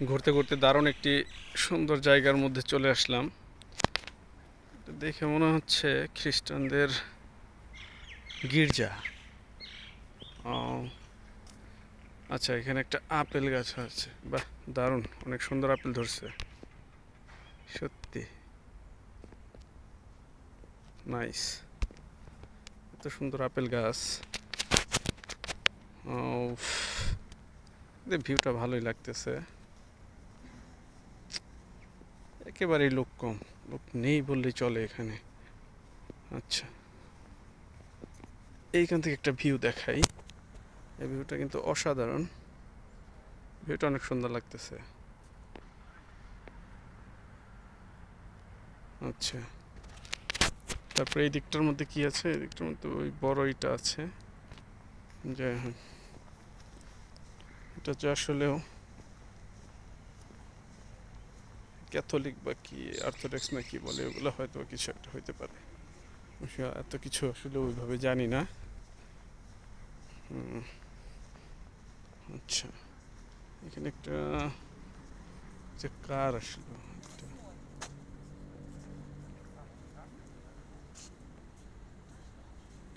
ঘুরতে ঘুরতে দারুণ একটি সুন্দর জায়গার মধ্যে চলে আসলাম। দেখে মনে হচ্ছে খ্রিস্টানদের গির্জা। ও আচ্ছা, এখানে একটা আপেল গাছ আছে। বাহ, দারুণ, অনেক সুন্দর আপেল ধরছে, সত্যি নাইস। এত সুন্দর আপেল গাছ। ও, ভিউটা ভালোই লাগতেছে। একেবারেই লোক কম, লোক নেই বললেই চলে এখানে। আচ্ছা, এইখান থেকে একটা ভিউ দেখাই। এই ভিউটা কিন্তু অসাধারণ, ভিউটা অনেক সুন্দর লাগতেছে। আচ্ছা, তারপরে এই দিকটার মধ্যে কি আছে? এই দিকটার মধ্যে ওই বড় ইটা আছে, যে হ্যাঁ, এটা হচ্ছে আসলেও ক্যাথলিক বা কি অর্থোডক্স না কি বলে, ওগুলো হয়তো কিছু একটা হইতে পারে। এত কিছু আসলে ওইভাবে জানি না। আচ্ছা, এখানে একটা যে কার আসলো একটা,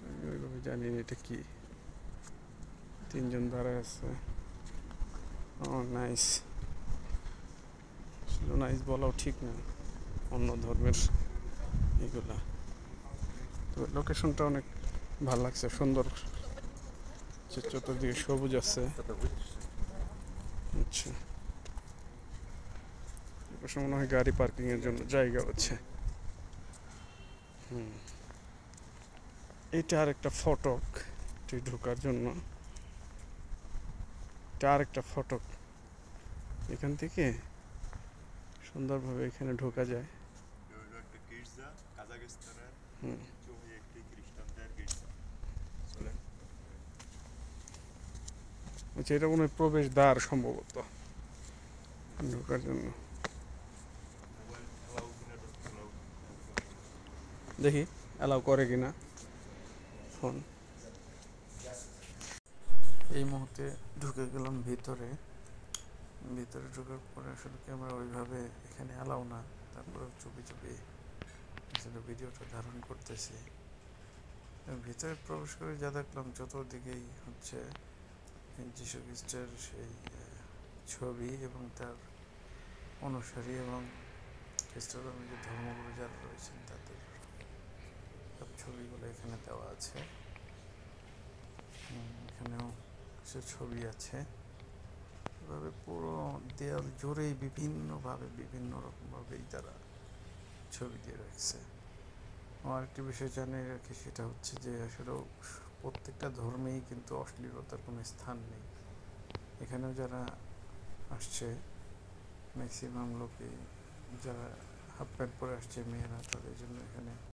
আমি ওইভাবে জানি না এটা কি। তিনজন দাঁড়ায় আছে। ও নাইস, আসলে নাইস বলাও ঠিক না, অন্য ধর্মের এগুলা। তো লোকেশনটা অনেক ভালো লাগছে, সুন্দর, চতুর্দিকে সবুজ আছে। আচ্ছা, এপাশে মনে হয় গাড়ি পার্কিং এর জন্য জায়গা আছে। হুম, এটা আর একটা ফটক ঢোকার জন্য। এটা আর একটা ফটক, এখান থেকে সুন্দরভাবে এখানে ঢোকা যায়। হুম, আচ্ছা, এটা মনে হয় প্রবেশ দ্বার সম্ভবত ঢোকার জন্য। দেখি অ্যালাউ করে কিনা ফোন। এই মুহূর্তে ঢুকে গেলাম ভিতরে। ভিতরে ঢোকার পরে আসলে ক্যামেরা ওইভাবে এখানে অ্যালাউ না, তারপরে চুপি চুপি আসলে ভিডিওটা ধারণ করতেছি। ভিতরে প্রবেশ করে যা দেখলাম, চতুর্দিকেই হচ্ছে যীশু খ্রিস্টের সেই ছবি এবং তার অনুসারী এবং খ্রিস্ট ধর্মের যে ধর্মগুরু যারা রয়েছেন তাদের সব ছবিগুলো এখানে দেওয়া আছে। এখানেও কিছু ছবি আছে। এভাবে পুরো দেয়াল জুড়েই বিভিন্নভাবে বিভিন্ন রকমভাবেই তারা ছবি দিয়ে রাখছে। আমার একটি বিষয় জানিয়ে রাখি, সেটা হচ্ছে যে আসলে প্রত্যেকটা ধর্মেই কিন্তু অশ্লীলতার কোনো স্থান নেই। এখানেও যারা আসছে ম্যাক্সিমাম লোকই যারা হাফ প্যান্ট পরে আসছে, মেয়েরা, তাদের জন্য এখানে